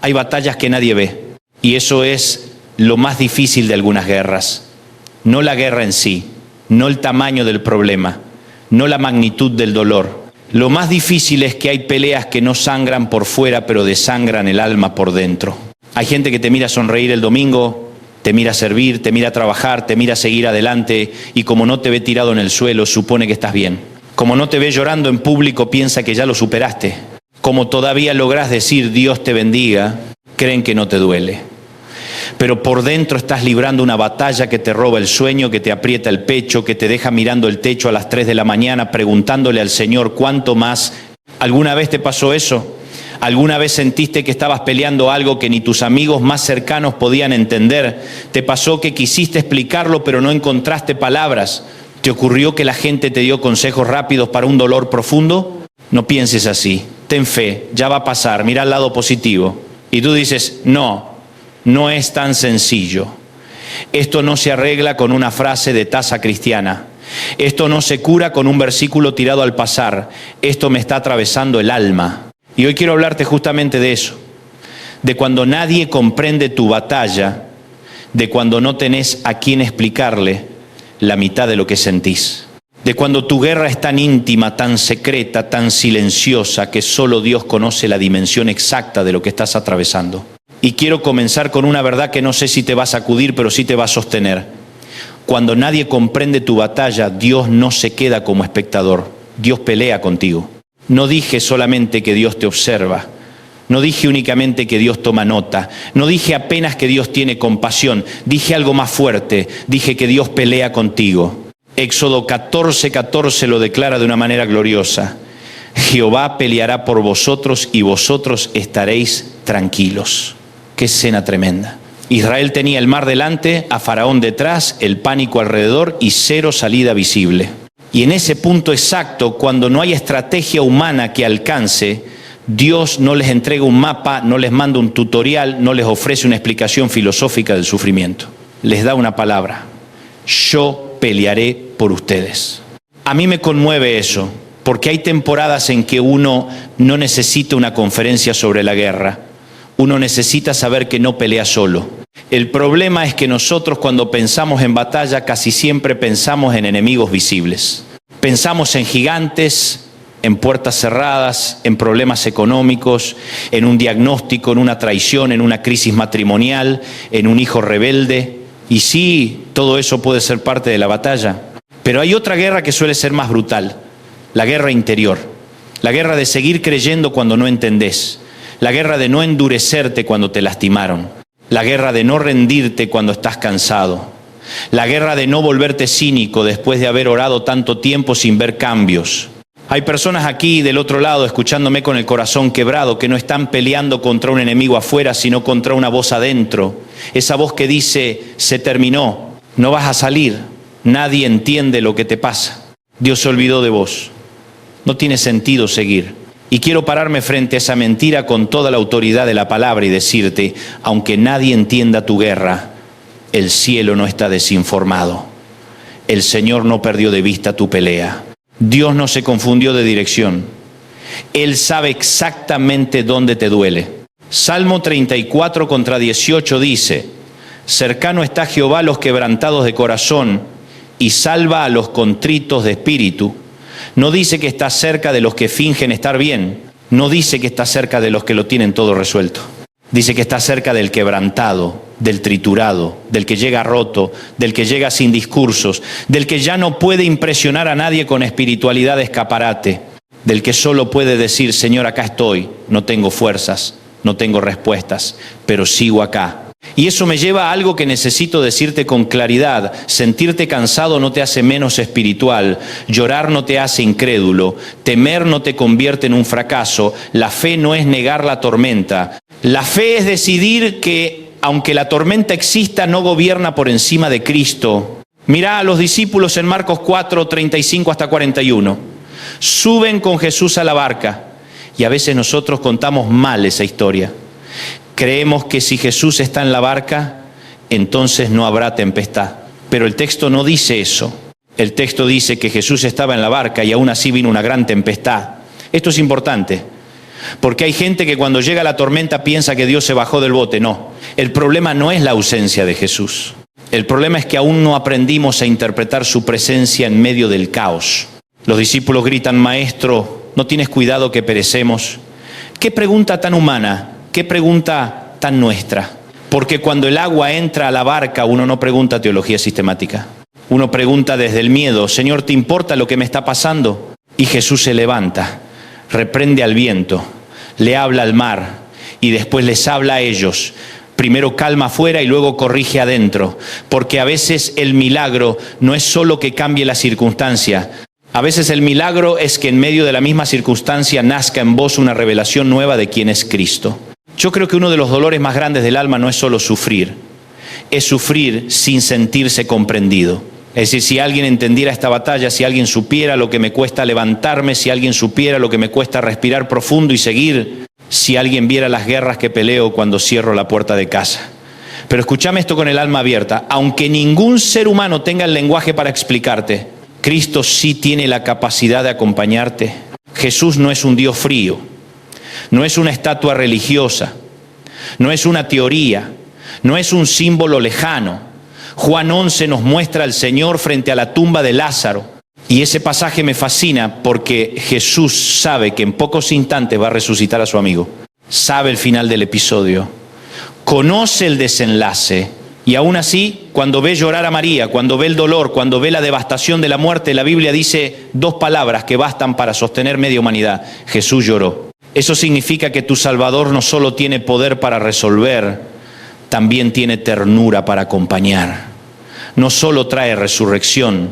hay batallas que nadie ve. Y eso es lo más difícil de algunas guerras. No la guerra en sí, no el tamaño del problema, no la magnitud del dolor. Lo más difícil es que hay peleas que no sangran por fuera, pero desangran el alma por dentro. Hay gente que te mira sonreír el domingo, te mira servir, te mira trabajar, te mira seguir adelante, y como no te ve tirado en el suelo, supone que estás bien. Como no te ve llorando en público, piensa que ya lo superaste. Como todavía lográs decir Dios te bendiga, creen que no te duele. Pero por dentro estás librando una batalla que te roba el sueño, que te aprieta el pecho, que te deja mirando el techo a las 3 de la mañana, preguntándole al Señor cuánto más. ¿Alguna vez te pasó eso? ¿Alguna vez sentiste que estabas peleando algo que ni tus amigos más cercanos podían entender? ¿Te pasó que quisiste explicarlo pero no encontraste palabras? ¿Te ocurrió que la gente te dio consejos rápidos para un dolor profundo? No pienses así. Ten fe, ya va a pasar, mira el lado positivo. Y tú dices, no es tan sencillo. Esto no se arregla con una frase de taza cristiana. Esto no se cura con un versículo tirado al pasar. Esto me está atravesando el alma. Y hoy quiero hablarte justamente de eso. De cuando nadie comprende tu batalla, de cuando no tenés a quien explicarle la mitad de lo que sentís. De cuando tu guerra es tan íntima, tan secreta, tan silenciosa, que solo Dios conoce la dimensión exacta de lo que estás atravesando. Y quiero comenzar con una verdad que no sé si te va a sacudir, pero sí te va a sostener. Cuando nadie comprende tu batalla, Dios no se queda como espectador. Dios pelea contigo. No dije solamente que Dios te observa. No dije únicamente que Dios toma nota. No dije apenas que Dios tiene compasión. Dije algo más fuerte. Dije que Dios pelea contigo. Éxodo 14:14 lo declara de una manera gloriosa. Jehová peleará por vosotros y vosotros estaréis tranquilos. Qué escena tremenda. Israel tenía el mar delante, a Faraón detrás, el pánico alrededor y cero salida visible. Y en ese punto exacto, cuando no hay estrategia humana que alcance, Dios no les entrega un mapa, no les manda un tutorial, no les ofrece una explicación filosófica del sufrimiento. Les da una palabra. Yo pelearé por ustedes. A mí me conmueve eso, porque hay temporadas en que uno no necesita una conferencia sobre la guerra. Uno necesita saber que no pelea solo. El problema es que nosotros cuando pensamos en batalla casi siempre pensamos en enemigos visibles. Pensamos en gigantes, en puertas cerradas, en problemas económicos, en un diagnóstico, en una traición, en una crisis matrimonial, en un hijo rebelde. Y sí, todo eso puede ser parte de la batalla. Pero hay otra guerra que suele ser más brutal, la guerra interior. La guerra de seguir creyendo cuando no entendés. La guerra de no endurecerte cuando te lastimaron. La guerra de no rendirte cuando estás cansado. La guerra de no volverte cínico después de haber orado tanto tiempo sin ver cambios. Hay personas aquí del otro lado escuchándome con el corazón quebrado que no están peleando contra un enemigo afuera, sino contra una voz adentro. Esa voz que dice, se terminó, no vas a salir, nadie entiende lo que te pasa. Dios se olvidó de vos. No tiene sentido seguir. Y quiero pararme frente a esa mentira con toda la autoridad de la palabra y decirte, aunque nadie entienda tu guerra, el cielo no está desinformado. El Señor no perdió de vista tu pelea. Dios no se confundió de dirección. Él sabe exactamente dónde te duele. Salmo 34:18 dice, cercano está Jehová a los quebrantados de corazón y salva a los contritos de espíritu. No dice que está cerca de los que fingen estar bien. No dice que está cerca de los que lo tienen todo resuelto. Dice que está cerca del quebrantado, del triturado, del que llega roto, del que llega sin discursos, del que ya no puede impresionar a nadie con espiritualidad de escaparate, del que solo puede decir, Señor, acá estoy, no tengo fuerzas, no tengo respuestas, pero sigo acá. Y eso me lleva a algo que necesito decirte con claridad. Sentirte cansado no te hace menos espiritual, llorar no te hace incrédulo, temer no te convierte en un fracaso, la fe no es negar la tormenta. La fe es decidir que, aunque la tormenta exista, no gobierna por encima de Cristo. Mirá a los discípulos en Marcos 4:35 hasta 41. Suben con Jesús a la barca y a veces nosotros contamos mal esa historia. Creemos que si Jesús está en la barca, entonces no habrá tempestad. Pero el texto no dice eso. El texto dice que Jesús estaba en la barca y aún así vino una gran tempestad. Esto es importante, Porque hay gente que cuando llega la tormenta piensa que Dios se bajó del bote. No, el problema no es la ausencia de Jesús. El problema es que aún no aprendimos a interpretar su presencia en medio del caos. Los discípulos gritan: Maestro, ¿no tienes cuidado que perecemos? Qué pregunta tan humana, qué pregunta tan nuestra. Porque cuando el agua entra a la barca, uno no pregunta teología sistemática. Uno pregunta desde el miedo: Señor, ¿te importa lo que me está pasando? Y Jesús se levanta, reprende al viento, le habla al mar y después les habla a ellos. Primero calma afuera y luego corrige adentro, porque a veces el milagro no es solo que cambie la circunstancia. A veces el milagro es que en medio de la misma circunstancia nazca en vos una revelación nueva de quién es Cristo. Yo creo que uno de los dolores más grandes del alma no es solo sufrir, es sufrir sin sentirse comprendido. Es decir, si alguien entendiera esta batalla, si alguien supiera lo que me cuesta levantarme, si alguien supiera lo que me cuesta respirar profundo y seguir, si alguien viera las guerras que peleo cuando cierro la puerta de casa. Pero escúchame esto con el alma abierta: aunque ningún ser humano tenga el lenguaje para explicarte, Cristo sí tiene la capacidad de acompañarte. Jesús no es un Dios frío, no es una estatua religiosa, no es una teoría, no es un símbolo lejano. Juan 11 nos muestra al Señor frente a la tumba de Lázaro. Y ese pasaje me fascina porque Jesús sabe que en pocos instantes va a resucitar a su amigo. Sabe el final del episodio, conoce el desenlace. Y aún así, cuando ve llorar a María, cuando ve el dolor, cuando ve la devastación de la muerte, la Biblia dice dos palabras que bastan para sostener media humanidad: Jesús lloró. Eso significa que tu Salvador no solo tiene poder para resolver, también tiene ternura para acompañar. No solo trae resurrección,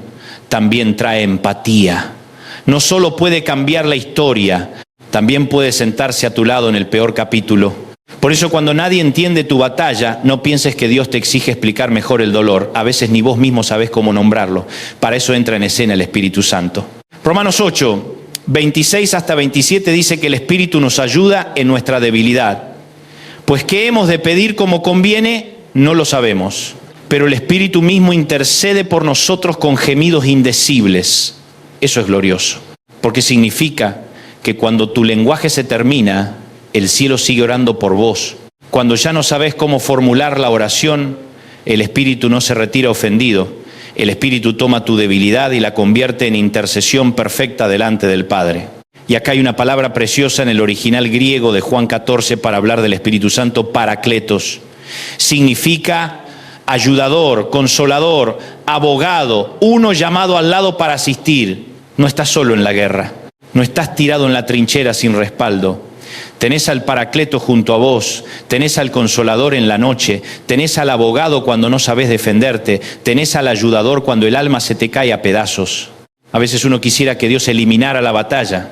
también trae empatía. No solo puede cambiar la historia, también puede sentarse a tu lado en el peor capítulo. Por eso, cuando nadie entiende tu batalla, no pienses que Dios te exige explicar mejor el dolor. A veces ni vos mismo sabés cómo nombrarlo. Para eso entra en escena el Espíritu Santo. Romanos 8, 26 hasta 27 dice que el Espíritu nos ayuda en nuestra debilidad. Pues qué hemos de pedir como conviene, no lo sabemos. Pero el Espíritu mismo intercede por nosotros con gemidos indecibles. Eso es glorioso, porque significa que cuando tu lenguaje se termina, el cielo sigue orando por vos. Cuando ya no sabes cómo formular la oración, el Espíritu no se retira ofendido. El Espíritu toma tu debilidad y la convierte en intercesión perfecta delante del Padre. Y acá hay una palabra preciosa en el original griego de Juan 14 para hablar del Espíritu Santo: parakletos. Significa ayudador, consolador, abogado, uno llamado al lado para asistir. No estás solo en la guerra, no estás tirado en la trinchera sin respaldo. Tenés al Paracleto junto a vos, tenés al Consolador en la noche, tenés al abogado cuando no sabés defenderte, tenés al ayudador cuando el alma se te cae a pedazos. A veces uno quisiera que Dios eliminara la batalla,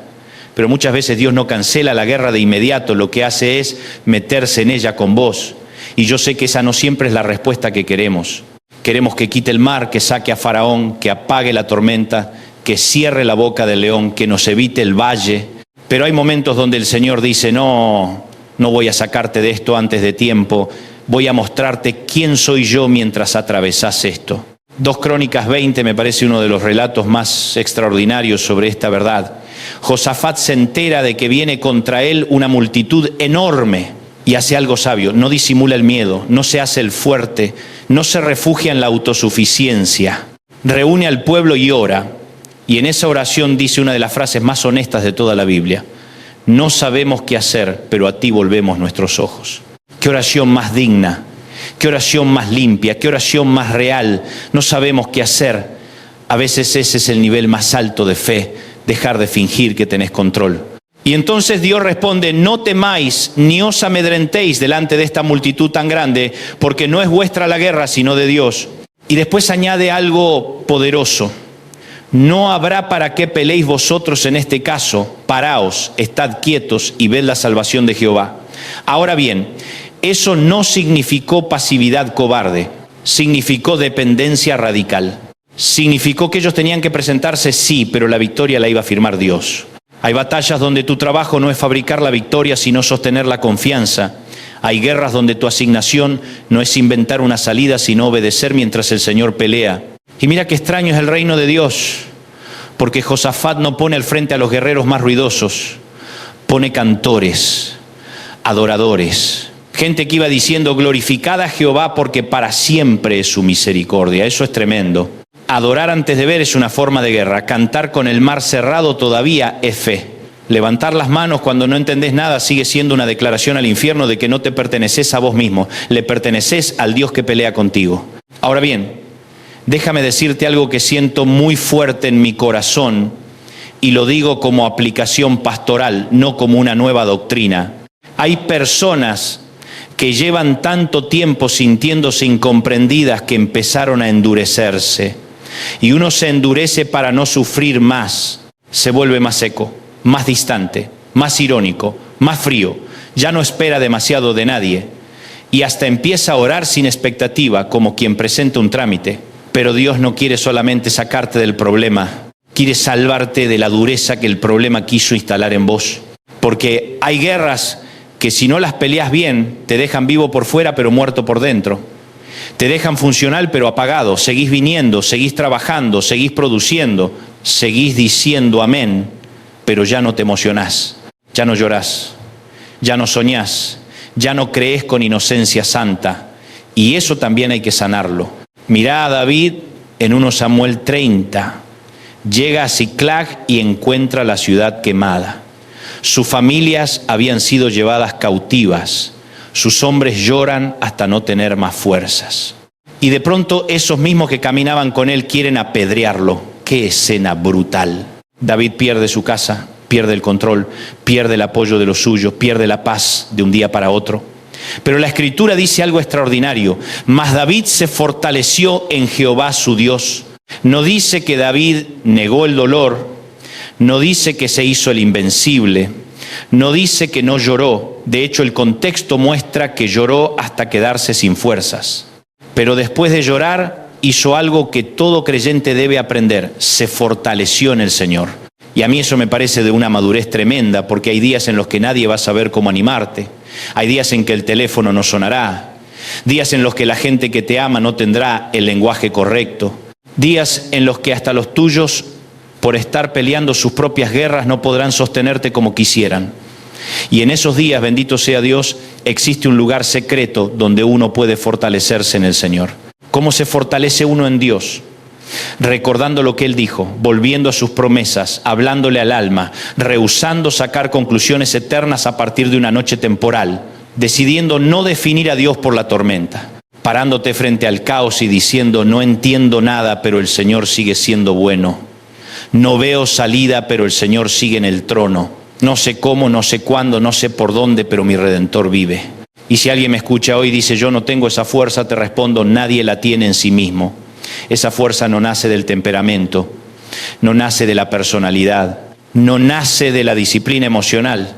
pero muchas veces Dios no cancela la guerra de inmediato, lo que hace es meterse en ella con vos. Y yo sé que esa no siempre es la respuesta que queremos. Queremos que quite el mar, que saque a Faraón, que apague la tormenta, que cierre la boca del león, que nos evite el valle. Pero hay momentos donde el Señor dice: no voy a sacarte de esto antes de tiempo, voy a mostrarte quién soy yo mientras atravesás esto. 2 Crónicas 20 me parece uno de los relatos más extraordinarios sobre esta verdad. Josafat se entera de que viene contra él una multitud enorme y hace algo sabio: no disimula el miedo, no se hace el fuerte, no se refugia en la autosuficiencia. Reúne al pueblo y ora. Y en esa oración dice una de las frases más honestas de toda la Biblia: no sabemos qué hacer, pero a ti volvemos nuestros ojos. Qué oración más digna, qué oración más limpia, qué oración más real. No sabemos qué hacer. A veces ese es el nivel más alto de fe, dejar de fingir que tenés control. Y entonces Dios responde: no temáis ni os amedrentéis delante de esta multitud tan grande, porque no es vuestra la guerra, sino de Dios. Y después añade algo poderoso: no habrá para qué peleéis vosotros en este caso, paraos, estad quietos y ved la salvación de Jehová. Ahora bien, eso no significó pasividad cobarde, significó dependencia radical. Significó que ellos tenían que presentarse, sí, pero la victoria la iba a firmar Dios. Hay batallas donde tu trabajo no es fabricar la victoria, sino sostener la confianza. Hay guerras donde tu asignación no es inventar una salida, sino obedecer mientras el Señor pelea. Y mira qué extraño es el reino de Dios, porque Josafat no pone al frente a los guerreros más ruidosos, pone cantores, adoradores, gente que iba diciendo: glorificad a Jehová porque para siempre es su misericordia. Eso es tremendo. Adorar antes de ver es una forma de guerra. Cantar con el mar cerrado todavía es fe. Levantar las manos cuando no entendés nada sigue siendo una declaración al infierno de que no te perteneces a vos mismo, le perteneces al Dios que pelea contigo. Ahora bien, déjame decirte algo que siento muy fuerte en mi corazón y lo digo como aplicación pastoral, no como una nueva doctrina. Hay personas que llevan tanto tiempo sintiéndose incomprendidas que empezaron a endurecerse. Y uno se endurece para no sufrir más, se vuelve más seco, más distante, más irónico, más frío, ya no espera demasiado de nadie y hasta empieza a orar sin expectativa, como quien presenta un trámite. Pero Dios no quiere solamente sacarte del problema, quiere salvarte de la dureza que el problema quiso instalar en vos. Porque hay guerras que si no las peleas bien, te dejan vivo por fuera pero muerto por dentro. Te dejan funcional pero apagado, seguís viniendo, seguís trabajando, seguís produciendo, seguís diciendo amén, pero ya no te emocionás, ya no llorás, ya no soñás, ya no crees con inocencia santa. Y eso también hay que sanarlo. Mirá a David en 1 Samuel 30. Llega a Siclag y encuentra la ciudad quemada. Sus familias habían sido llevadas cautivas. Sus hombres lloran hasta no tener más fuerzas. Y de pronto esos mismos que caminaban con él quieren apedrearlo. ¡Qué escena brutal! David pierde su casa, pierde el control, pierde el apoyo de los suyos, pierde la paz de un día para otro. Pero la Escritura dice algo extraordinario. Mas David se fortaleció en Jehová su Dios. No dice que David negó el dolor, no dice que se hizo el invencible, no dice que no lloró. De hecho, el contexto muestra que lloró hasta quedarse sin fuerzas. Pero después de llorar, hizo algo que todo creyente debe aprender: se fortaleció en el Señor. Y a mí eso me parece de una madurez tremenda, porque hay días en los que nadie va a saber cómo animarte. Hay días en que el teléfono no sonará. Días en los que la gente que te ama no tendrá el lenguaje correcto. Días en los que hasta los tuyos, por estar peleando sus propias guerras, no podrán sostenerte como quisieran. Y en esos días, bendito sea Dios, existe un lugar secreto donde uno puede fortalecerse en el Señor. ¿Cómo se fortalece uno en Dios? Recordando lo que Él dijo, volviendo a sus promesas, hablándole al alma, rehusando sacar conclusiones eternas a partir de una noche temporal, decidiendo no definir a Dios por la tormenta, parándote frente al caos y diciendo: no entiendo nada, pero el Señor sigue siendo bueno. No veo salida, pero el Señor sigue en el trono. No sé cómo, no sé cuándo, no sé por dónde, pero mi Redentor vive. Y si alguien me escucha hoy y dice: yo no tengo esa fuerza, te respondo: nadie la tiene en sí mismo. Esa fuerza no nace del temperamento, no nace de la personalidad, no nace de la disciplina emocional,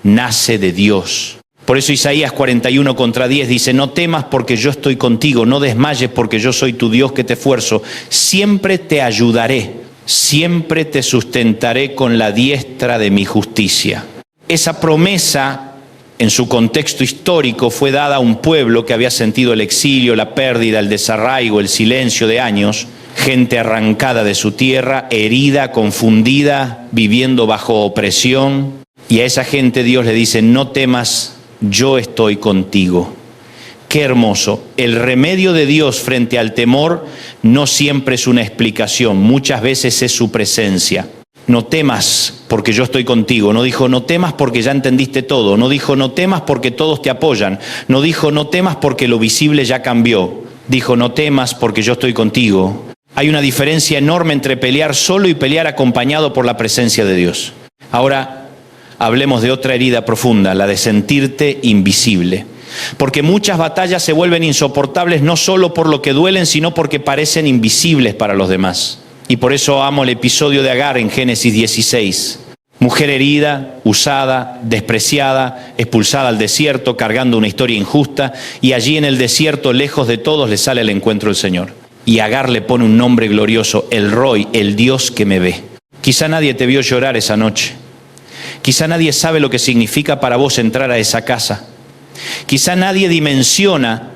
nace de Dios. Por eso Isaías 41:10 dice: no temas porque yo estoy contigo, no desmayes porque yo soy tu Dios que te esfuerzo, siempre te ayudaré, siempre te sustentaré con la diestra de mi justicia. Esa promesa, en su contexto histórico, fue dada a un pueblo que había sentido el exilio, la pérdida, el desarraigo, el silencio de años, gente arrancada de su tierra, herida, confundida, viviendo bajo opresión. Y a esa gente Dios le dice: no temas, yo estoy contigo. Qué hermoso. El remedio de Dios frente al temor no siempre es una explicación, muchas veces es su presencia. No temas porque yo estoy contigo. No dijo: no temas porque ya entendiste todo. No dijo: no temas porque todos te apoyan. No dijo: no temas porque lo visible ya cambió. Dijo: no temas porque yo estoy contigo. Hay una diferencia enorme entre pelear solo y pelear acompañado por la presencia de Dios. Ahora, hablemos de otra herida profunda, la de sentirte invisible. Porque muchas batallas se vuelven insoportables no solo por lo que duelen, sino porque parecen invisibles para los demás. Y por eso amo el episodio de Agar en Génesis 16. Mujer herida, usada, despreciada, expulsada al desierto, cargando una historia injusta, y allí en el desierto, lejos de todos, le sale al encuentro el Señor. Y Agar le pone un nombre glorioso: El Roy, el Dios que me ve. Quizá nadie te vio llorar esa noche. Quizá nadie sabe lo que significa para vos entrar a esa casa. Quizá nadie dimensiona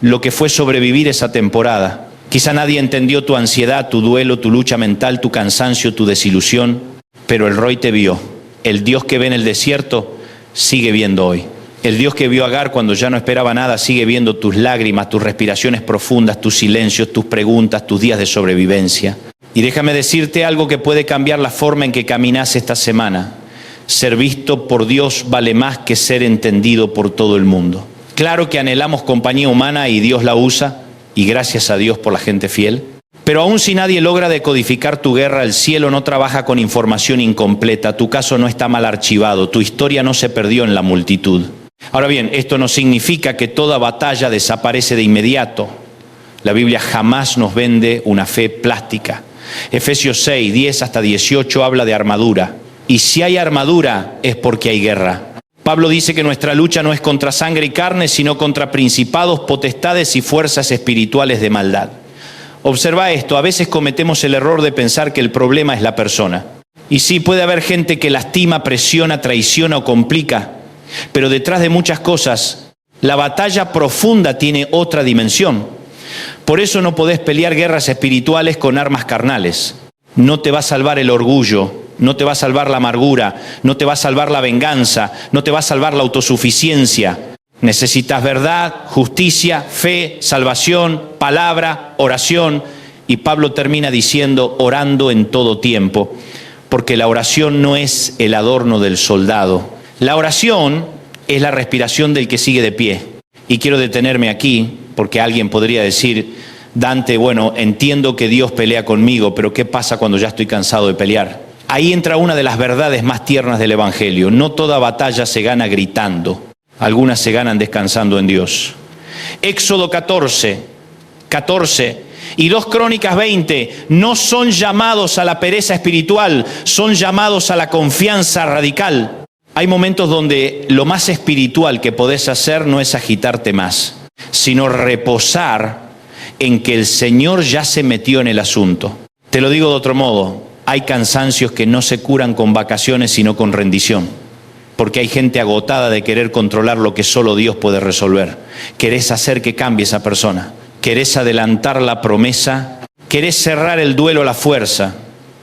lo que fue sobrevivir esa temporada. Quizá nadie entendió tu ansiedad, tu duelo, tu lucha mental, tu cansancio, tu desilusión, pero el Roy te vio el Dios que ve en el desierto sigue viendo hoy. El Dios que vio a Agar cuando ya no esperaba nada sigue viendo tus lágrimas, tus respiraciones profundas, tus silencios, tus preguntas, tus días de sobrevivencia. Y déjame decirte algo que puede cambiar la forma en que caminas esta semana. Ser visto por Dios vale más que ser entendido por todo el mundo. Claro que anhelamos compañía humana y Dios la usa, y gracias a Dios por la gente fiel. Pero aun si nadie logra decodificar tu guerra, el cielo no trabaja con información incompleta, tu caso no está mal archivado, tu historia no se perdió en la multitud. Ahora bien, esto no significa que toda batalla desaparece de inmediato. La Biblia jamás nos vende una fe plástica. Efesios 6, 10 hasta 18 habla de armadura. Y si hay armadura es porque hay guerra. Pablo dice que nuestra lucha no es contra sangre y carne, sino contra principados, potestades y fuerzas espirituales de maldad. Observa esto, a veces cometemos el error de pensar que el problema es la persona. Y sí, puede haber gente que lastima, presiona, traiciona o complica, pero detrás de muchas cosas, la batalla profunda tiene otra dimensión. Por eso no podés pelear guerras espirituales con armas carnales. No te va a salvar el orgullo, no te va a salvar la amargura, no te va a salvar la venganza, no te va a salvar la autosuficiencia. Necesitas verdad, justicia, fe, salvación, palabra, oración. Y Pablo termina diciendo, orando en todo tiempo, porque la oración no es el adorno del soldado. La oración es la respiración del que sigue de pie. Y quiero detenerme aquí, porque alguien podría decir, Dante, bueno, entiendo que Dios pelea conmigo, pero ¿qué pasa cuando ya estoy cansado de pelear? Ahí entra una de las verdades más tiernas del Evangelio. No toda batalla se gana gritando, algunas se ganan descansando en Dios. Éxodo 14 y 2 Crónicas 20 no son llamados a la pereza espiritual, son llamados a la confianza radical. Hay momentos donde lo más espiritual que podés hacer no es agitarte más, sino reposar en que el Señor ya se metió en el asunto. Te lo digo de otro modo, hay cansancios que no se curan con vacaciones sino con rendición, porque hay gente agotada de querer controlar lo que solo Dios puede resolver. Querés hacer que cambie esa persona, querés adelantar la promesa, querés cerrar el duelo a la fuerza,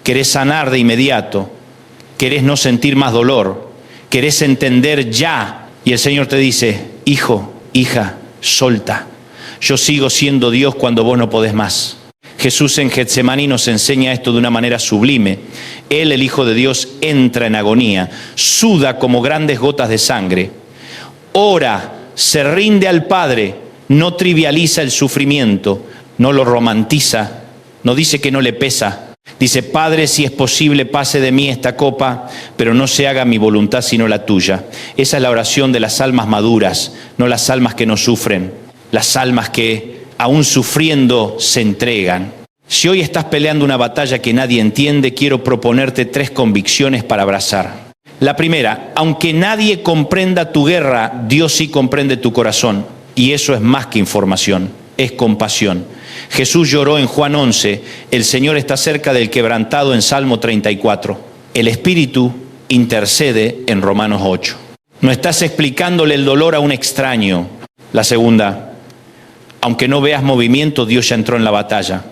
querés sanar de inmediato, querés no sentir más dolor, querés entender ya. Y el Señor te dice, hijo, hija, solta. Yo sigo siendo Dios cuando vos no podés más. Jesús en Getsemaní nos enseña esto de una manera sublime. Él, el Hijo de Dios, entra en agonía, suda como grandes gotas de sangre, ora, se rinde al Padre, no trivializa el sufrimiento, no lo romantiza, no dice que no le pesa. Dice, Padre, si es posible, pase de mí esta copa, pero no se haga mi voluntad sino la tuya. Esa es la oración de las almas maduras, no las almas que no sufren, las almas que aún sufriendo se entregan. Si hoy estás peleando una batalla que nadie entiende, quiero proponerte 3 convicciones para abrazar. La primera, aunque nadie comprenda tu guerra, Dios sí comprende tu corazón. Y eso es más que información, es compasión. Jesús lloró en Juan 11, el Señor está cerca del quebrantado en Salmo 34. El Espíritu intercede en Romanos 8. No estás explicándole el dolor a un extraño. La segunda, aunque no veas movimiento, Dios ya entró en la batalla.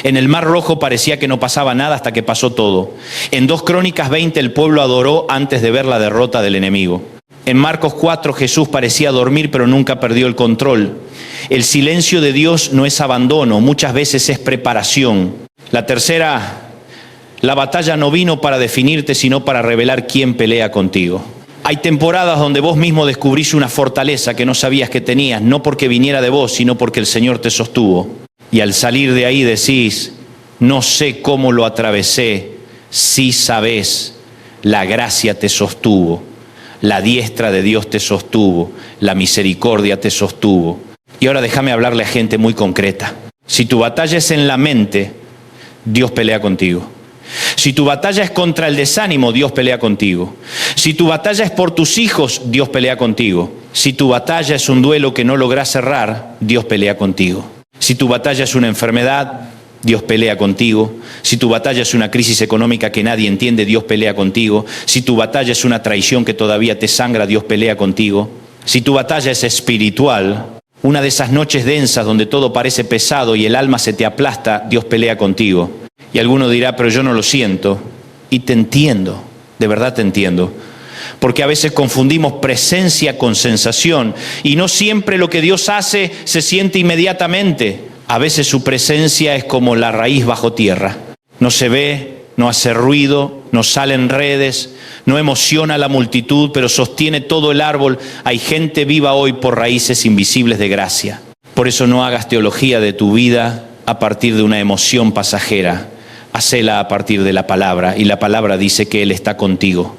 En el Mar Rojo parecía que no pasaba nada hasta que pasó todo. En 2 Crónicas 20 el pueblo adoró antes de ver la derrota del enemigo. En Marcos 4 Jesús parecía dormir pero nunca perdió el control. El silencio de Dios no es abandono, muchas veces es preparación. La tercera, la batalla no vino para definirte sino para revelar quién pelea contigo. Hay temporadas donde vos mismo descubrís una fortaleza que no sabías que tenías, no porque viniera de vos, sino porque el Señor te sostuvo. Y al salir de ahí decís, no sé cómo lo atravesé, sí sabés, la gracia te sostuvo, la diestra de Dios te sostuvo, la misericordia te sostuvo. Y ahora déjame hablarle a gente muy concreta. Si tu batalla es en la mente, Dios pelea contigo. Si tu batalla es contra el desánimo, Dios pelea contigo. Si tu batalla es por tus hijos, Dios pelea contigo. Si tu batalla es un duelo que no lográs cerrar, Dios pelea contigo. Si tu batalla es una enfermedad, Dios pelea contigo. Si tu batalla es una crisis económica que nadie entiende, Dios pelea contigo. Si tu batalla es una traición que todavía te sangra, Dios pelea contigo. Si tu batalla es espiritual, una de esas noches densas donde todo parece pesado y el alma se te aplasta, Dios pelea contigo. Y alguno dirá, pero yo no lo siento. Y te entiendo. de verdad te entiendo. Porque a veces confundimos presencia con sensación y no siempre lo que Dios hace se siente inmediatamente. A veces su presencia es como la raíz bajo tierra. No se ve, no hace ruido, no sale en redes, no emociona a la multitud, pero sostiene todo el árbol. Hay gente viva hoy por raíces invisibles de gracia. Por eso no hagas teología de tu vida a partir de una emoción pasajera. Hacela a partir de la palabra, y la palabra dice que Él está contigo.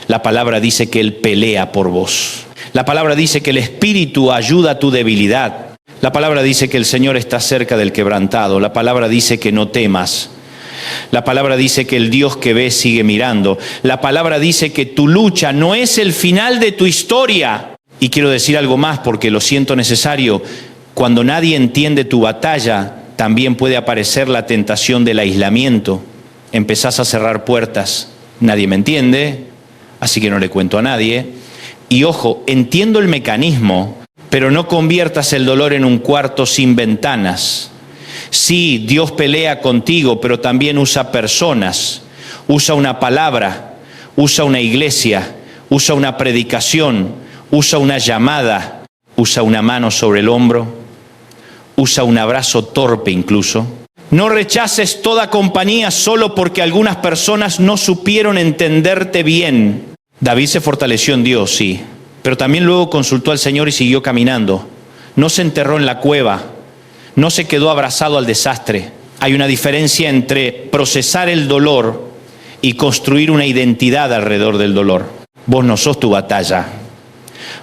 La palabra dice que Él pelea por vos. La palabra dice que el Espíritu ayuda a tu debilidad. La palabra dice que el Señor está cerca del quebrantado. La palabra dice que no temas. La palabra dice que el Dios que ve sigue mirando. La palabra dice que tu lucha no es el final de tu historia. Y quiero decir algo más porque lo siento necesario. Cuando nadie entiende tu batalla, también puede aparecer la tentación del aislamiento. Empezás a cerrar puertas. Nadie me entiende, así que no le cuento a nadie. Y ojo, entiendo el mecanismo, pero no conviertas el dolor en un cuarto sin ventanas. Sí, Dios pelea contigo, pero también usa personas, usa una palabra, usa una iglesia, usa una predicación, usa una llamada, usa una mano sobre el hombro, usa un abrazo torpe incluso. No rechaces toda compañía solo porque algunas personas no supieron entenderte bien. David se fortaleció en Dios, sí, pero también luego consultó al Señor y siguió caminando. No se enterró en la cueva, no se quedó abrazado al desastre. Hay una diferencia entre procesar el dolor y construir una identidad alrededor del dolor. Vos no sos tu batalla,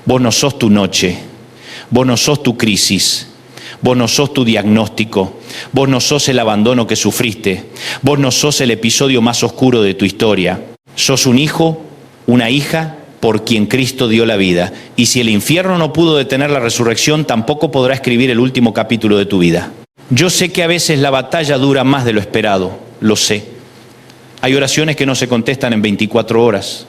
vos no sos tu noche, vos no sos tu crisis, vos no sos tu diagnóstico, vos no sos el abandono que sufriste, vos no sos el episodio más oscuro de tu historia. Sos un hijo, una hija por quien Cristo dio la vida. Y si el infierno no pudo detener la resurrección, tampoco podrá escribir el último capítulo de tu vida. Yo sé que a veces la batalla dura más de lo esperado, lo sé. Hay oraciones que no se contestan en 24 horas.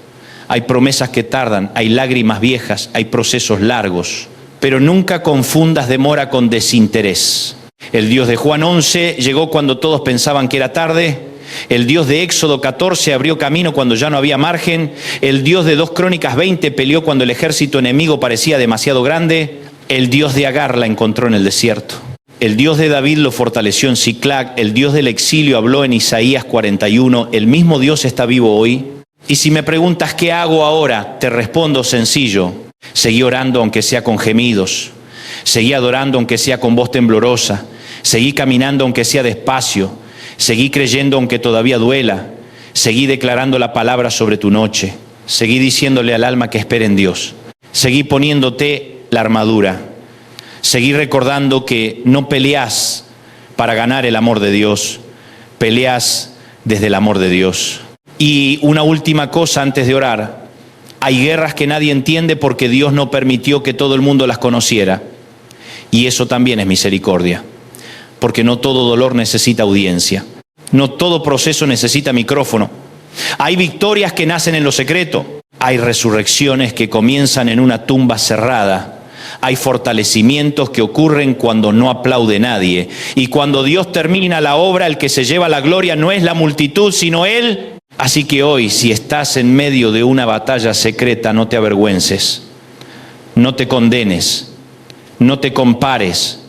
Hay promesas que tardan, hay lágrimas viejas, hay procesos largos. Pero nunca confundas demora con desinterés. El Dios de Juan 11 llegó cuando todos pensaban que era tarde. El Dios de Éxodo 14 abrió camino cuando ya no había margen. El Dios de 2 Crónicas 20 peleó cuando el ejército enemigo parecía demasiado grande. El Dios de Agar la encontró en el desierto. El Dios de David lo fortaleció en Siclag. El Dios del exilio habló en Isaías 41. El mismo Dios está vivo hoy. Y si me preguntas qué hago ahora, te respondo sencillo. Seguí orando aunque sea con gemidos. Seguí adorando aunque sea con voz temblorosa. Seguí caminando aunque sea despacio. Seguí creyendo aunque todavía duela. Seguí declarando la palabra sobre tu noche. Seguí diciéndole al alma que espere en Dios. Seguí poniéndote la armadura. Seguí recordando que no peleas para ganar el amor de Dios. Peleas desde el amor de Dios. Y una última cosa antes de orar. Hay guerras que nadie entiende porque Dios no permitió que todo el mundo las conociera. Y eso también es misericordia. Porque no todo dolor necesita audiencia. No todo proceso necesita micrófono. Hay victorias que nacen en lo secreto. Hay resurrecciones que comienzan en una tumba cerrada. Hay fortalecimientos que ocurren cuando no aplaude nadie. Y cuando Dios termina la obra, el que se lleva la gloria no es la multitud, sino Él. Así que hoy, si estás en medio de una batalla secreta, no te avergüences. No te condenes. No te compares.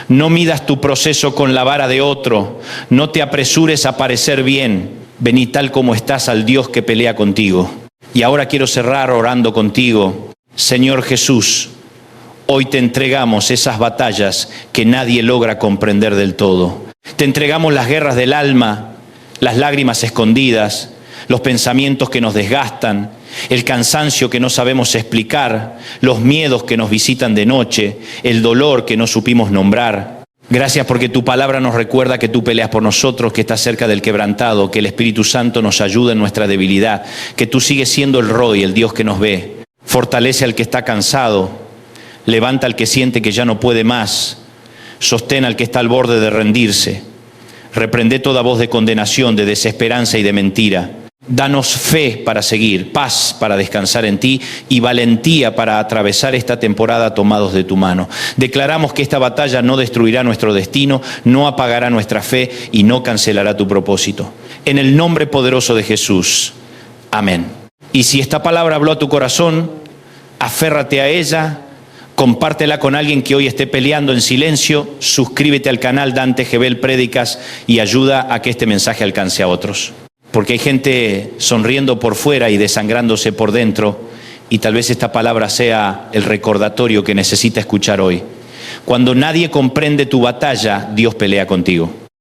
No midas tu proceso con la vara de otro. No te apresures a parecer bien. Vení tal como estás al Dios que pelea contigo. Y ahora quiero cerrar orando contigo. Señor Jesús, hoy te entregamos esas batallas que nadie logra comprender del todo. Te entregamos las guerras del alma, las lágrimas escondidas, los pensamientos que nos desgastan, el cansancio que no sabemos explicar, los miedos que nos visitan de noche, el dolor que no supimos nombrar. Gracias porque tu palabra nos recuerda que tú peleas por nosotros, que estás cerca del quebrantado, que el Espíritu Santo nos ayuda en nuestra debilidad, que tú sigues siendo el Roy, el Dios que nos ve. Fortalece al que está cansado, levanta al que siente que ya no puede más, sostén al que está al borde de rendirse. Reprende toda voz de condenación, de desesperanza y de mentira. Danos fe para seguir, paz para descansar en ti y valentía para atravesar esta temporada tomados de tu mano. Declaramos que esta batalla no destruirá nuestro destino, no apagará nuestra fe y no cancelará tu propósito. En el nombre poderoso de Jesús. Amén. Y si esta palabra habló a tu corazón, aférrate a ella, compártela con alguien que hoy esté peleando en silencio, suscríbete al canal Dante Gebel Prédicas y ayuda a que este mensaje alcance a otros. Porque hay gente sonriendo por fuera y desangrándose por dentro, y tal vez esta palabra sea el recordatorio que necesita escuchar hoy. Cuando nadie comprende tu batalla, Dios pelea contigo.